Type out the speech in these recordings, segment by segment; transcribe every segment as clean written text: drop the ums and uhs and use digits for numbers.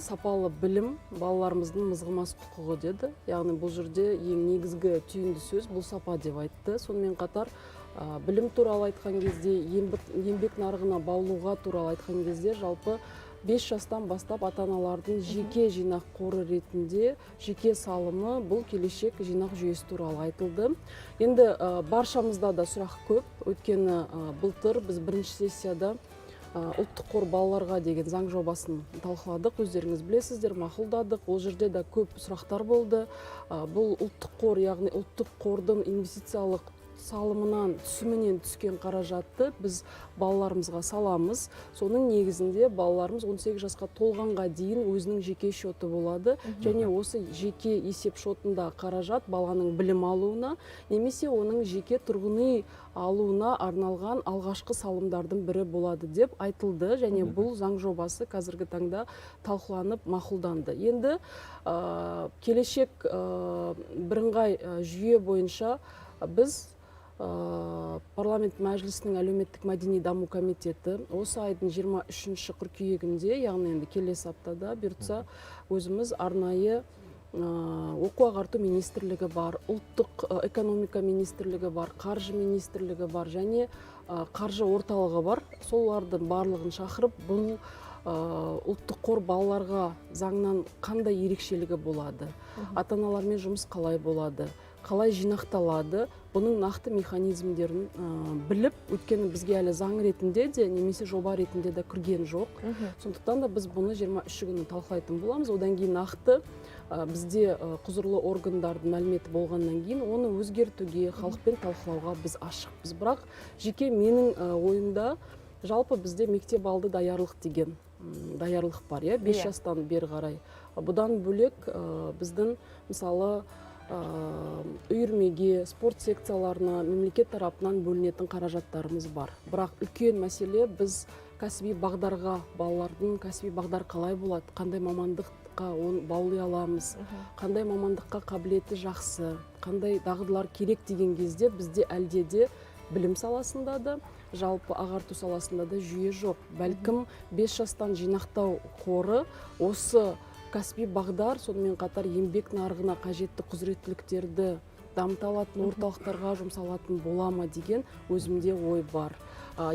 сапалы білім балаларымыздың мызғымас құқығы деді. Яғни бұл жерде ең негізгі түйінді сөз бұл сапа деп айтты. Сонымен қатар білім туралы айтқан кезде, еңбек нарығына баулуға туралы айтқан кезде жалпы 5 жастан бастап ата-аналардың жеке жинақ қоры ретінде жеке салымы бұл келешек жинақ жүйесі туралы айтылды. Енді баршамызда да сұрақ көп. Өйткені былтыр біз бірінші сессияда ұлттық қор балаларға деген заң жобасын талқыладық. Өздеріңіз білесіздер, мақұлдадық. Ол жерде де көп сұрақтар болды. Бұл ұлттық қор, яғни ұлттық қордың инвестициялық салымынан, түсімінен түскен қаражатты біз балаларымызға саламыз. Соның негізінде балаларымыз 18 жасқа толғанға дейін өзінің жеке шоты болады. Және осы жеке есеп шотында қаражат баланың білім алуына, немесе оның жеке тұрғын үй алуына арналған алғашқы салымдардың бірі болады деп айтылды. Және бұл заң жобасы қазіргі таңда талқыланып мақұлданды. Енді келешек бірыңғай жүйе бойынша біз парламент мәжілісінің әлеуметтік мәдени даму комитеті осы айдың 23 қыркүйегінде, яғни енді келесі аптада бұйыртса өзіміз арнайы оқу ағарту министрлігі бар, ұлттық экономика министрлігі бар, қаржы министрлігі бар және қаржы орталығы бар. Солардың барлығын шақырып, бұл ұлттық қор балаларға заңнан қандай ерекшелігі болады, ата-аналармен жұмыс қалай болады, қалай жинақталады, бұның нақты механизмдерін біліп, өйткені бізге әлі заң ретінде де, немесе жоба ретінде де кірген жоқ. Сондықтан да біз бұны 23 күні талқылайтын боламыз. Одан кейін нақты бізде құзырлы органдардың мәліметі болғаннан кейін оны өзгертуге, халықпен талқылауға біз ашықпыз. Бірақ жеке менің ойымда жалпы бізде мектеп алды даярлық деген даярлық бар, 5 жастан бері қарай. Бұдан бөлек біздің мысалы үйірмеге, спорт секцияларына мемлекет тарапынан бөлінетін қаражаттарымыз бар. Бірақ үлкен мәселе біз кәсіби бағдарға, балалардың кәсіби бағдар қалай болады, қандай мамандыққа оны баулай аламыз, қандай мамандыққа қабілеті жақсы, қандай дағдылар керек деген кезде бізде әлде де білім саласында да, жалпы ағарту саласында да жүйе жоқ. Бәлкім 5 жастан жинақтау қоры осы кәсіби бағдар, сонымен қатар еңбек нарығына қажетті құзыреттіліктерді дамыта алатын орталықтарға жұмсалатын бола ма деген өзімде ой бар.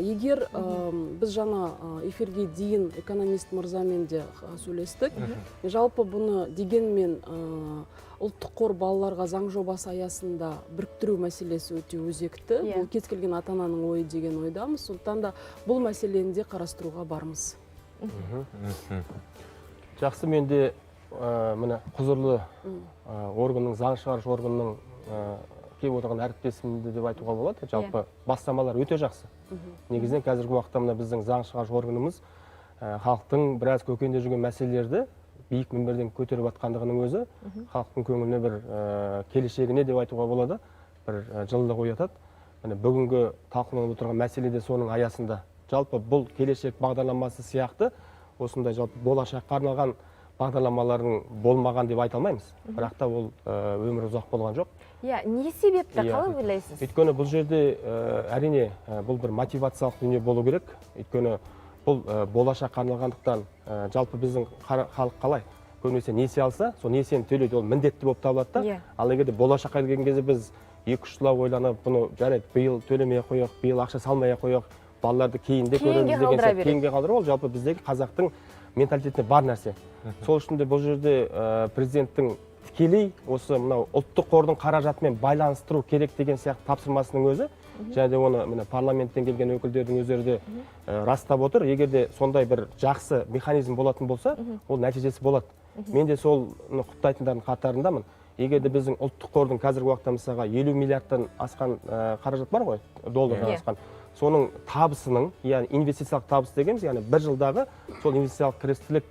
Егер біз жаңа эфирге дейін экономист мырзамен де сөйлестік, жалпы бұны дегенмен ұлттық қор балаларға заң жобасы аясында біріктіру мәселесі өте өзекті. Бұл кез келген ата-ананың ойы деген ойдамыз. Сондықтан да бұл мәселені де қарастыруға бармыз. Жақсы, менде міне құзырлы органның, заң шығарушы органның келіп отырған әріптесімді деп айтуға болады. Жалпы бастамалар өте жақсы. Негізінен қазіргі уақытта мына біздің заң шығарушы органымыз халықтың біраз көкейінде жүрген мәселелерді биік мінберден көтеріп жатқандығының өзі халықтың көңіліне бір келешегіне деп айтуға болады, бір жылылық оятады. Міне бүгінгі талқыланып отырған мәселе де соның аясында. Жалпы бұл келешек бағдарламасы сияқты осындай жалпы болашаққа арналған бағдарламалардың болмаған деп айта алмаймыз. Бірақ та ол өмір ұзақ болған жоқ. Не себепті, қалай ойлайсыз? Өйткені бұл жерде әрине бұл бір мотивациялық дүние болу керек. Өйткені бұл болашаққа арналғандықтан жалпы біздің халық қалай? Көбінесе несие алса, сол несиені төлеуді ол міндетті болып табылады да. Ал егер де болашаққа келген кезде біз 2-3 жылға ойланып, бұны жарайды, биыл төлемей қояйық, биыл ақша салмай қояйық, балаларды кейінге көреміз деген сияқты кейінге қалдыру, ол жалпы біздегі қазақтың менталитетіне бар нәрсе. Сол үшін де бұл жерде президенттің тікелей осы мынау ұлттық қордың қаражатымен байланыстыру керек деген сияқты тапсырмасының өзі, және де оны міне парламенттен келген өкілдердің өздері де растап отыр. Егер де сондай бір жақсы механизм болатын болса, ол нәтижесі болады. Мен де сол құптайтындардың қатарындамын. Егер де біздің ұлттық қордың қазіргі уақытта мысалға 50 миллиардтан асқан қаражат бар ғой, доллардан асқан. Соның табысының, яғни инвестициялық табыс дегеніміз, яғни бір жылдағы сол инвестициялық кірістілік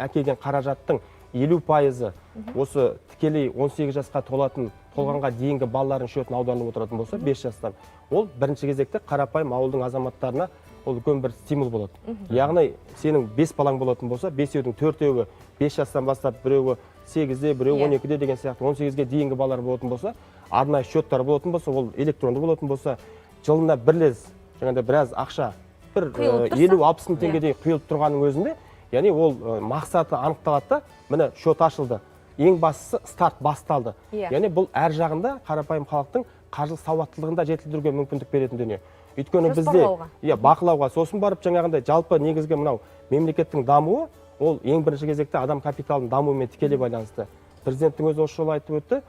әкелген қаражаттың 50% осы тікелей 18 жасқа толғанға дейінгі балалардың шотына аударылып отыратын болса, 5 жастан, ол бірінші кезекте қарапайым ауылдың азаматтарына ол үлкен бір стимул болады. Яғни сенің 5 балаң болатын болса, 5-еудің 4-еуі 5 жастан бастап, біреуі 8-де, біреуі 12-де деген сияқты 18-ге дейінгі балалар болатын болса, арнайы счеттар болатын болса, ол электронды болатын болса, жылына бірлес, жаңағыдай біраз ақша, бір 50-60 мың теңгедей құйылып тұрғанның өзінде, яғни ол мақсаты анықталады да, міне счет ашылды, ең бастысы старт басталды. Яғни бұл әр жағында қарапайым халықтың қаржылық сауаттылығын да жетілдіруге мүмкіндік беретін дүние. Өйткені бізде бақылауға, сосын барып жаңағындай жалпы негізгі мынау мемлекеттің дамуы, ол ең бірінші кезекте адам капиталының дамуымен тікелей байланысты. Президенттің өзі осы жолы айтып өтті,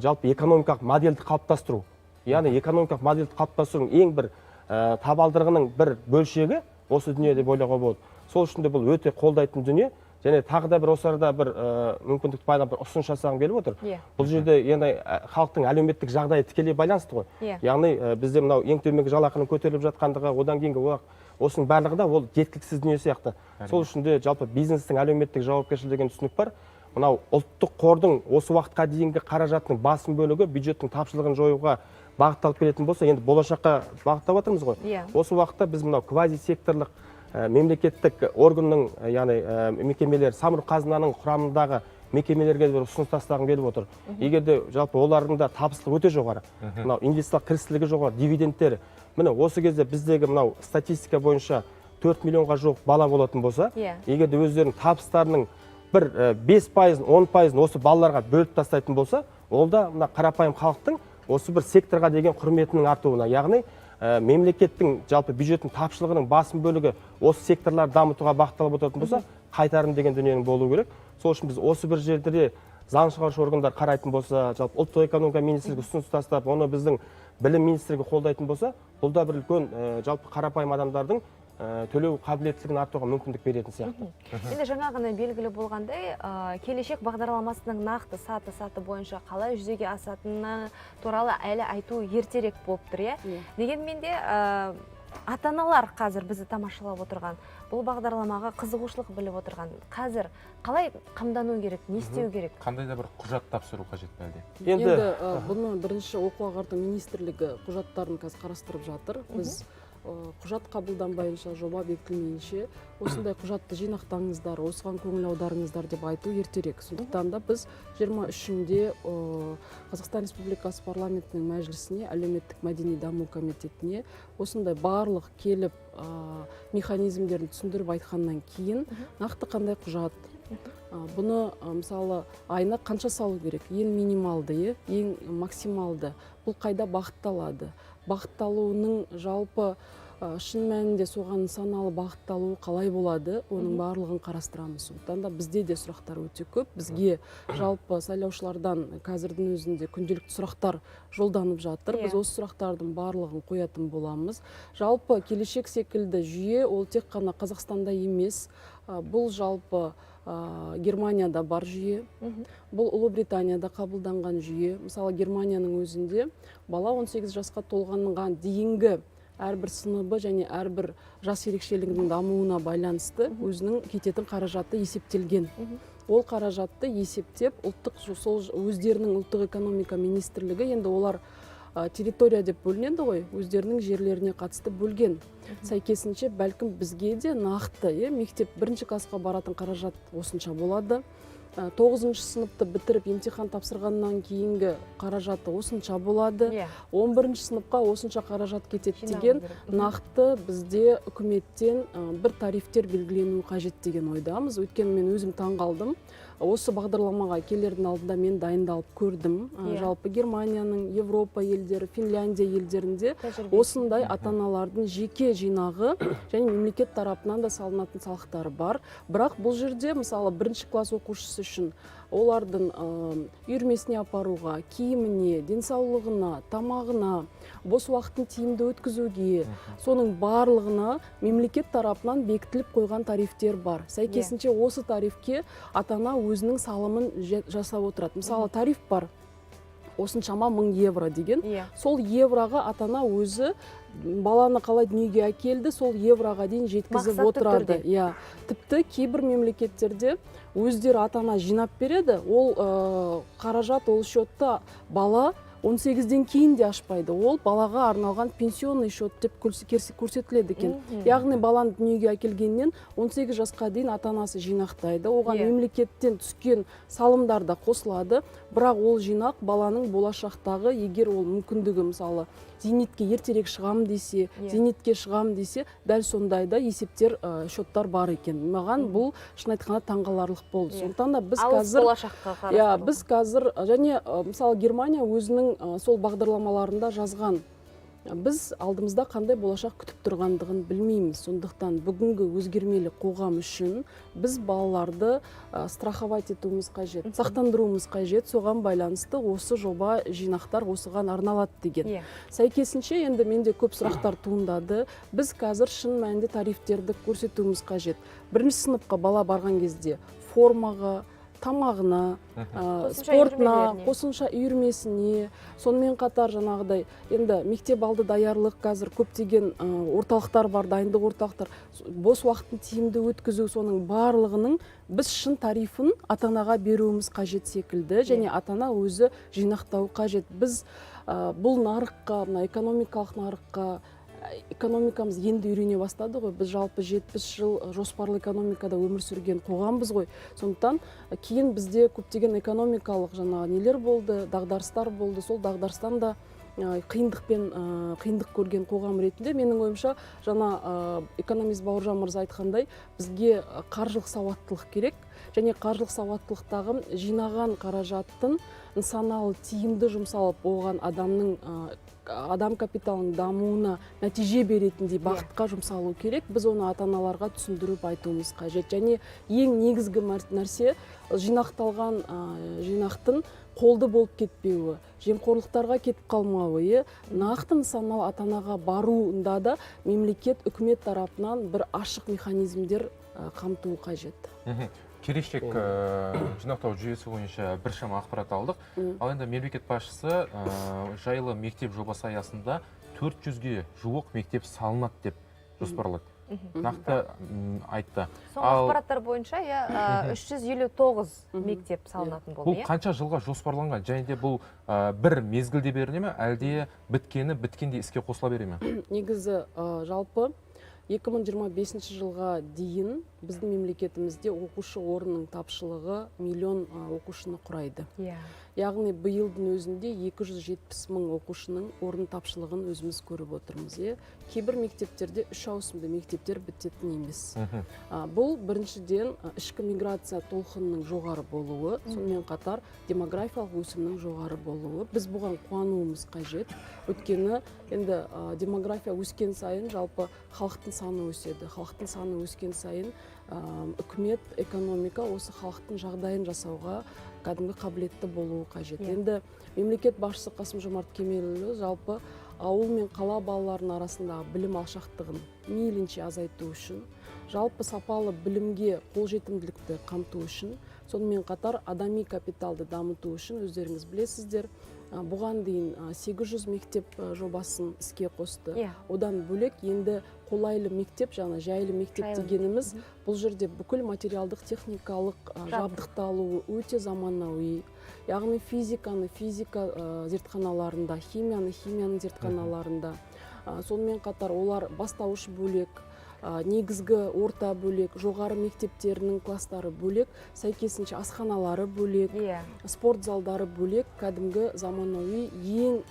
жалпы экономикалық модельді қалыптастыру. Яғни экономикалық модельді қалыптастырудың ең бір табалдырығының бір бөлшегі осы дүние деп ойлауға болады. Сол үшін де бұл өте қолдайтын дүние. Және тағы да бір осы арада бір мүмкіндікті байлап бір ұсыныс жасағым келіп отыр. Бұл жерде енді халықтың әлеуметтік жағдайы тікелей байланысты ғой. Яғни бізде мынау ең төменгі жалақының көтеріліп жатқандығы, одан кейінгі осының барлығы да ол жеткіліксіз дүние сияқты. Сол үшін де жалпы бизнестің әлеуметтік жауапкершілігі деген түсінік бар. Мынау ұлттық қордың осы уақытқа дейінгі қаражатының басым бөлігі бюджеттің тапшылығын жоюға бағытталып келетін болса, енді болашаққа бағыттап отырмыз ғой. Осы уақытта біз мынау квазисекторлық мемлекеттік органның, яғни мекемелер, самұрық қазынаның құрамындағы мекемелерге бір ұсыныс тастағым келіп отыр. Егер де жалпы олардың да табыстылығы өте жоғары, мынау инвестициялық кірістілігі жоғары, дивидендтері. Міне осы кезде біздегі мынау статистика бойынша 4 миллионға жоқ бала болатын болса, егер де өздерінің табыстарының бір 5%, 10% осы балаларға бөліп тастайтын болса, ол да мына қарапайым халықтың осы бір секторға деген құрметінің артуына, яғни мемлекеттің жалпы бюджеттің тапшылығының басым бөлігі осы секторларды дамытуға бағытталып отыратын болса, қайтарым деген дүниенің болуы керек. Сол үшін біз осы бір жерде заң шығарушы органдар қарайтын болса, жалпы ұлттық экономика министрлігі ұсыныс тастап, оны біздің білім министрлігі қолдайтын болса, бұл да бір үлкен жалпы қарапайым адамдардың төлеу қабілеттілігін артуға мүмкіндік беретін сияқты. Енді жаңа ғана белгілі болғандай, келешек бағдарламасының нақты саты бойынша қалай жүзеге асатыны туралы әлі айту ертерек болып тұр, дегенмен де ата-аналар қазір бізді тамашалап отырған, бұл бағдарламаға қызығушылық біліп отырған, қазір қалай қамдану керек, не істеу керек? Қандай да бір құжат тапсыру қажет пе әлде? Енді бұны бірінші оқу ағарту министрлігі құжаттарын қазір қарастырып жатыр. Біз құжат қабылданбайынша, жоба бекітілмейінше, осындай құжатты жинақтаңыздар, осыған көңіл аударыңыздар деп айту ертерек. Сондықтан да біз 23-інде Қазақстан Республикасы парламентінің мәжілісіне, әлеуметтік мәдени даму комитетіне осындай барлық келіп механизмдерін түсіндіріп айтқаннан кейін нақты қандай құжат, бұны мысалы айына қанша салу керек, ең минималды, ең максималды, бұл қайда бағытталады, бағытталуының жалпы шын мәнінде соған нысаналы бағытталуы қалай болады, оның барлығын қарастырамыз. Сондықтан да бізде де сұрақтар өте көп. Бізге жалпы сайлаушылардан қазірдің өзінде күнделікті сұрақтар жолданып жатыр. Біз осы сұрақтардың барлығын қоятын боламыз. Жалпы келешек секілді жүйе ол тек қана Қазақстанда емес, бұл жалпы Германияда бар жүйе, бұл Ұлыбританияда қабылданған жүйе. Мысалы Германияның өзінде бала 18 жасқа толғанға дейінгі әрбір сыныбы және әрбір жас ерекшелігінің дамуына байланысты өзінің кететін қаражаты есептелген. Ол қаражатты есептеп, өздерінің ұлттық экономика министрлігі, енді олар территория деп бөлінеді ғой, өздерінің жерлеріне қатысты бөлген. Сәйкесінше бәлкім бізге де нақты, мектеп 1-ші классқа баратын қаражат осынша болады. 9-шы сыныпты бітіріп емтихан тапсырғаннан кейінгі қаражаты осынша болады. 11-ші сыныпқа осынша қаражат кетеді деген нақты бізде үкіметтен бір тарифтер белгіленуі қажет деген ойдамыз. Өйткені мен өзім таңғалдым. Осы бағдарламаға келердің алдында мен дайындалып көрдім. Жалпы Германияның, Европа елдері, Финляндия елдерінде осындай ата-аналардың жеке жинағы және мемлекет тарапынан да салынатын салықтары бар. Бірақ бұл жерде мысалы 1-ші класс оқушысы үшін олардың үйірмесіне апаруға, киіміне, денсаулығына, тамағына, бос уақытын тиімді өткізуге, соның барлығына мемлекет тарапынан бекітіліп қойған тарифтер бар. Сәйкесінше осы тарифке ата-ана өзінің салымын жасап отырады. Мысалы тариф бар, осыншама 1000 евро деген. Сол евроға ата-ана өзі баланы қалай дүниеге әкелді, сол евроға дейін жеткізіп отырады. Тіпті кейбір мемлекеттерде өздері ата-ана жинап береді, ол қаражат, ол счетта бала 18-ден кейін де ашпайды. Ол балаға арналған пенсионный счет деп көрсетіледі екен. Яғни баланы дүниеге әкелгеннен 18 жасқа дейін ата-анасы жинақтайды. Оған мемлекеттен түскен салымдар да қосылады. Бірақ ол жинақ баланың болашақтағы, егер ол мүмкіндігі мысалы зейнетке ертерек шығам десе, зейнетке шығам десе, дәл сондайда есептер, счеттар бар екен. Маған бұл шын айтқанда таңғаларлық болды. Сондықтан да біз қазір, біз қазір және мысалы Германия өзінің сол бағдарламаларында жазған, біз алдымызда қандай болашақ күтіп тұрғандығын білмейміз. Сондықтан бүгінгі өзгермелі қоғам үшін біз балаларды страховать етуіміз қажет, сақтандыруымыз қажет. Соған байланысты осы жоба жинақтар осыған арналады деген. Сәйкесінше енді менде көп сұрақтар туындады. Біз қазір шын мәнінде тарифтерді көрсетуіміз қажет. Бірінші сыныпқа бала барған кезде формаға, тамағына, спортына, қосымша үйірмесіне, сонымен қатар жаңағыдай, енді мектеп алды даярлық қазір көптеген орталықтар бар, дайындық орталықтар, бос уақытын тиімді өткізу, соның барлығының біз шын тарифін ата-анаға беруіміз қажет секілді, және ата-ана өзі жинақтауы қажет. Біз бұл нарыққа, экономикалық нарыққа, экономикамыз енді үйрене бастады ғой. Біз жалпы 70 жыл жоспарлы экономикада өмір сүрген қоғамбыз ғой. Сондықтан кейін бізде көптеген экономикалық нелер болды, дағдарыстар болды. Сол дағдарыстан да қиындық көрген қоғам ретінде менің ойымша экономист Бауыржан мырза айтқандай, бізге қаржылық сауаттылық керек, және қаржылық сауаттылықтағы жинаған қаражаттың нысаналы тиімді жұмсалып оған адам капиталының дамуына нәтиже беретіндей бағытқа жұмсалу керек. Біз оны ата-аналарға түсіндіріп айтуымыз қажет. Және ең негізгі нәрсе жинақталған жинақтың қолды болып кетпеуі, жемқорлықтарға кетіп қалмауы, нақты нысаналы ата-анаға баруында да мемлекет, үкімет тарапынан бір ашық механизмдер қамтуы қажет. Келешек жинақтау жүйесі бойынша біршама ақпарат алдық. Ал енді мемлекет басшысы жайлы мектеп жобасы аясында 400-ге жуық мектеп салынады деп жоспарлады. Нақты айтты. Соңғы ақпараттар бойынша 359 мектеп салынатын болды. Бұл қанша жылға жоспарланған? Және де бұл бір мезгілде беріле ме, әлде біткенде іске қосыла бере ме? Негізі жалпы 2025 жылға дейін біздің мемлекетімізде оқушы орнының тапшылығы миллион оқушыны құрайды. Яғни биылдың өзінде 270 мың оқушының орын тапшылығын өзіміз көріп отырмыз. Кейбір мектептерде 3 ауысымды мектептер бітетін емес. Бұл біріншіден ішкі миграция толқынының жоғары болуы, сонымен қатар демографиялық өсімнің жоғары болуы. Біз бұған қуануымыз қажет. Өйткені енді демография өскен сайын жалпы халықтың саны өседі. Халықтың саны өскен сайын үкімет, экономика осы халықтың жағдайын жасауға кәдімгі қабілетті болуы қажет. Енді мемлекет басшысы Қасым-Жомарт Кемелұлы жалпы ауыл мен қала балаларының арасындағы білім алшақтығын мейлінше азайту үшін, жалпы сапалы білімге қолжетімділікті қамту үшін, сонымен қатар адами капиталды дамыту үшін өздеріңіз білесіздер, бұған дейін 800 мектеп жобасын іске қосты. Одан бөлек енді қолайлы мектеп, жайлы мектеп дегеніміз, бұл жерде бүкіл материалдық техникалық жабдықталуы өте заманауи. Яғни физика зертханаларында, химияның зертханаларында, сонымен қатар олар бастауыш бөлек, негізгі орта бөлек, жоғары мектептерінің кластары бөлек, сәйкесінше асханалары бөлек, спорт залдары бөлек, кәдімгі заманауи ең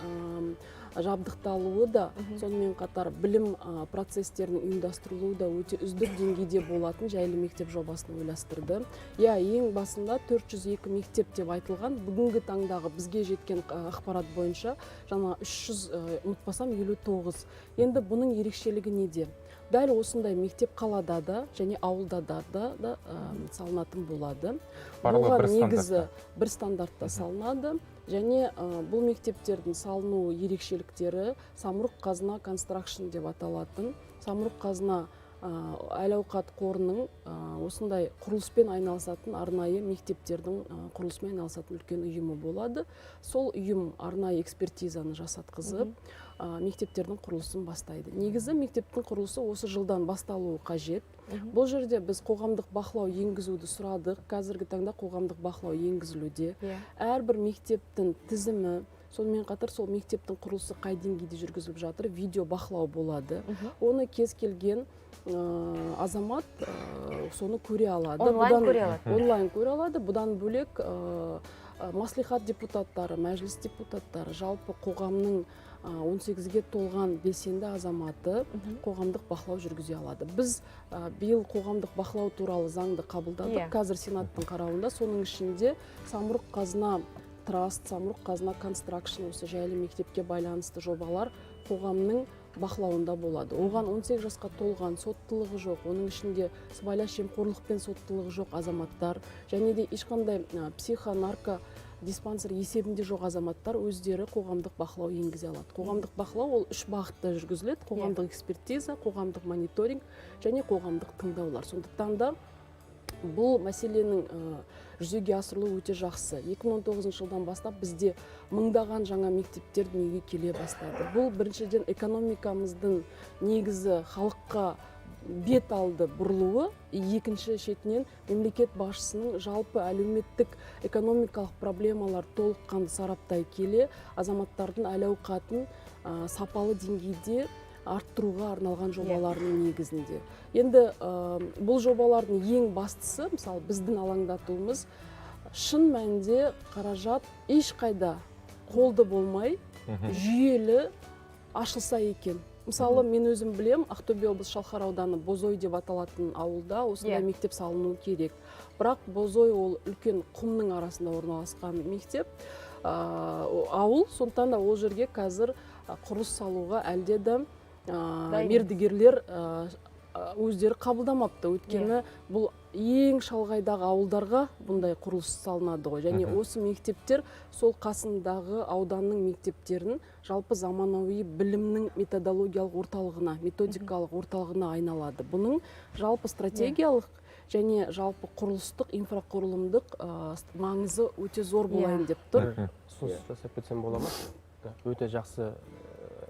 жабдықталуы да, сонымен қатар білім процестерінің ұйымдастырылуы да өте үздік деңгейде болатын жайлы мектеп жобасын ойластырды. Ең басында 402 мектеп деп айтылған, бүгінгі таңдағы бізге жеткен ақпарат бойынша 359. Енді бұның ерекшелігі неде? Дәл осындай мектеп қалада да және ауылда да салынатын болады. Бұған негізі бір стандартта салынады. Және бұл мектептердің салыну ерекшеліктері Самұрық Қазына Construction деп аталатын. Самұрық Қазына әл-ауқат қорының осындай құрылыспен айналысатын арнайы мектептердің құрылысымен айналысатын үлкен ұйымы болады. Сол ұйым арнайы экспертизаны жасатқызып, мектептердің құрылысын бастайды. Негізі мектептің құрылысы осы жылдан басталуы қажет. Бұл жерде біз қоғамдық бақылау енгізуді сұрадық. Қазіргі таңда қоғамдық бақылау енгізілуде. Әрбір мектептің тізімі, сонымен қатар сол мектептің құрылысы қай деңгейде жүргізіліп жатыр, видео бақылау болады. Оны кез келген азамат соны көре алады. Онлайн көре алады. Бұдан бөлек маслихат депутаттары, мәжіліс депутаттары, жалпы қоғамның 18-ге толған белсенді азаматы қоғамдық бақылау жүргізе алады. Біз биыл қоғамдық бақылау туралы заңды қабылдадық. Қазір Сенаттың қарауында, соның ішінде Самұрық Қазына Траст, Самұрық Қазына Констракшн, осы жайлы мектепке байланысты жобалар қоғамның бақылауында болады. Оған 18 жасқа толған, соттылығы жоқ, оның ішінде сыбайлас жемқорлықпен соттылығы жоқ азаматтар, және де ешқандай психонарко диспансер есебінде жоқ азаматтар өздері қоғамдық бақылау енгізе алады. Қоғамдық бақылау ол 3 бағытта жүргізіледі: қоғамдық экспертиза, қоғамдық мониторинг және қоғамдық тыңдаулар. Сондықтан да бұл мәселенің жүзеге асырылуы өте жақсы. 2019 жылдан бастап бізде мыңдаған жаңа мектептер дүниеге келе бастады. Бұл біріншіден экономикамыздың негізі халыққа бет алды бұрылуы, екінші шетінен мемлекет басшысының жалпы әлеуметтік экономикалық проблемалар толыққанды сараптай келе азаматтардың әл-ауқатын сапалы деңгейде арттыруға арналған жобалардың негізінде. Енді бұл жобалардың ең бастысы, мысалы біздің алаңдатуымыз, шын мәнінде қаражат ешқайда қолды болмай жүйелі ашылса екен. Мысалы, мен өзім білем, Ақтөбе облысы Шалқар ауданы Бозой деп аталатын ауылда осындай мектеп салынуы керек. Бірақ Бозой ол үлкен құмның арасында орналасқан мектеп, ауыл, сондықтан да ол жерге қазір құрылыс салуға әлде де мердігерлер өздері қабылдамапты. Өйткені бұл ең шалғайдағы ауылдарға бұндай құрылыс салынады ғой. Және осы мектептер сол қасындағы ауданның мектептерін жалпы заманауи білімнің методологиялық орталығына, методикалық орталығына айналады. Бұның жалпы стратегиялық және жалпы құрылыстық, инфрақұрылымдық маңызы өте зор болайын деп тұр. Ұсыныс жасап кетсем бола ма? Өте жақсы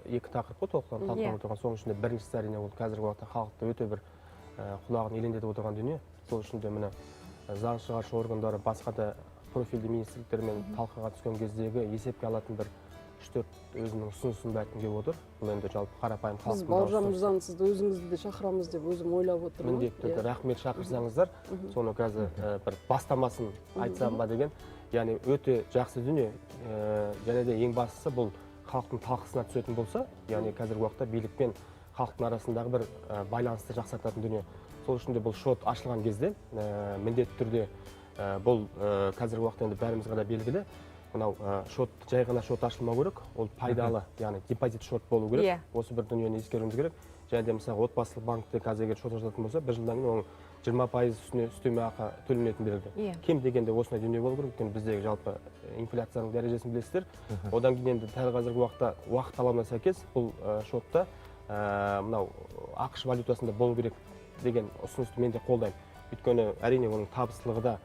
екі тақырып қой толыққан талқыланып отырған. Соның ішінде біріншісі әрине ол қазіргі уақытта халықты өте бір құлағын елеңдетіп отырған дүние. Сол үшін де міне заң шығарушы органдары басқа да профильді министрліктермен талқыға түскен кездегі есепке алатын бір 3-4 өзінің ұсынысын бәлкім келіп отыр. Бұл енді жалпы қарапайым халықтың. Біз Бауыржан мырзаны, сізді өзіңізді де шақырамыз деп өзім ойлап отырмын. Міндетті түрде рахмет, шақырсаңыздар, соны қазір бір бастамасын айтсам ба деген. Яғни өте жақсы дүние. Және де ең бастысы бұл халықтың талқысына түсетін болса, яғни қазіргі уақытта билік пен халықтың арасындағы бір байланысты жақсартатын дүние. Сол үшін де бұл шот ашылған кезде міндетті түрде бұл қазіргі уақытта енді бәрімізге да белгілі. Мынау шот жай ғана шот ашылмау керек, ол пайдалы, яғни депозит шот болу керек. Осы бір дүниені ескеруіміз керек. Және де мысалы отбасылық банкте қазір егер шот ашылатын болса, бір жылдан кейін оның 20% үстеме ақы төленетін белгілі. Кем дегенде осындай дүние болу керек, өйткені біздегі жалпы инфляцияның дәрежесін білесіздер. Одан кейін енді дәл қазіргі уақытта уақыт талабына сәйкес бұл шотта мынау ақш валютасында болу керек деген ұсынысты мен де қолдаймын. Өйткені әрине оның табыстылығы да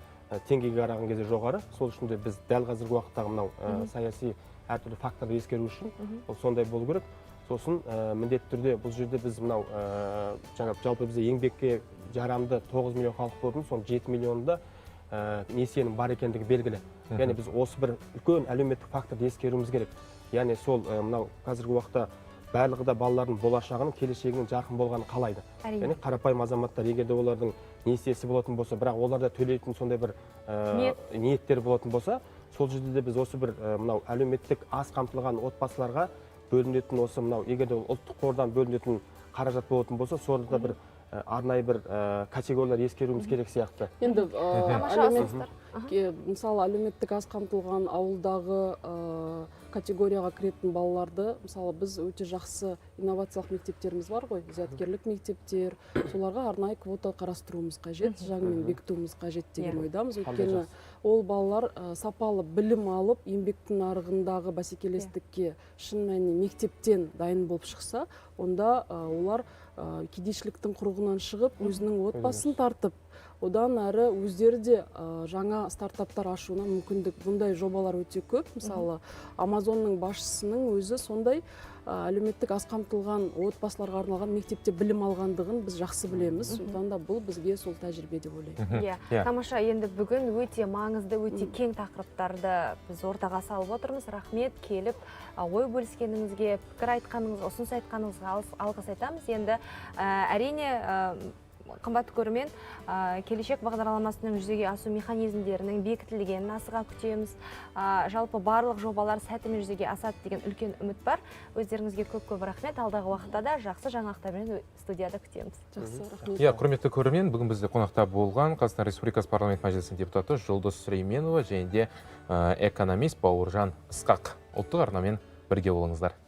теңгеге қараған кезде жоғары. Сол үшін де біз дәл қазіргі уақыттағы мынау саяси әртүрлі факторды ескеру үшін ол сондай болу керек. Сосын міндетті түрде бұл жерде біз мынау жалпы бізде еңбекке жарамды 9 миллион халық болатын, соның 7 миллионында несиенің бар екендігі белгілі. Яғни біз осы бір үлкен әлеуметтік факторды ескеруіміз керек. Яғни сол мынау қазіргі уақытта барлығы да балалардың болашағының, келешегінің жарқын болғанын қалайды. Яғни қарапайым азаматтар, егер де олардың несиесі болатын болса, бірақ оларда төлейтін сондай бір ниеттер болатын болса, сол жерде де біз осы бір мынау әлеуметтік аз қамтылған отбасыларға бөлінетін осы мынау, егер де ұлттық қордан бөлінетін қаражат болатын болса, сонда бір арнайы бір категориялар ескеруіміз керек сияқты. Енді мысалы әлеуметтік аз қамтылған ауылдағы категорияға кіретін балаларды, мысалы біз өте жақсы инновациялық мектептеріміз бар ғой, зияткерлік мектептер, соларға арнайы квота қарастыруымыз қажет, заңмен бекітуіміз қажет деген ойдамыз. Өйткені ол балалар сапалы білім алып, еңбектің нарығындағы бәсекелестікке шын мәнінде мектептен дайын болып шықса, онда олар кедейшіліктің құрығынан шығып, өзінің отбасын тартып, одан әрі өздері де жаңа стартаптар ашуына мүмкіндік, бұндай жобалар өте көп. Мысалы, Амазонның басшысының өзі сондай әлеуметтік аз қамтылған отбасыларға арналған мектепте білім алғандығын біз жақсы білеміз. Сондықтан да бұл бізге сол тәжірибе деп ойлаймын. Иә, тамаша. Енді бүгін өте маңызды, өте кең тақырыптарды біз ортаға салып отырмыз. Рахмет, келіп ой бөліскеніңізге, пікір айтқаныңызға, ұсыныс айтқаныңызға алғыс айтамыз. Енді әрине қымбатты көрермен, келешек бағдарламасының жүзеге асу механизмдерінің бекітілгенін асыға күтеміз. Жалпы барлық жобалар сәтімен жүзеге асады деген үлкен үміт бар. Өздеріңізге көп рахмет. Алдағы уақытта да жақсы жаңалықтармен студияда күтеміз. Жақсы, рахмет. Иә, құрметті көрермен, бүгін бізде қонақта болған Қазақстан Республикасы парламент мәжілісінің депутаты Жұлдыз Сүлейменова және де экономист Бауыржан Ысқақ. Ұлттық арнамен бірге болыңыздар.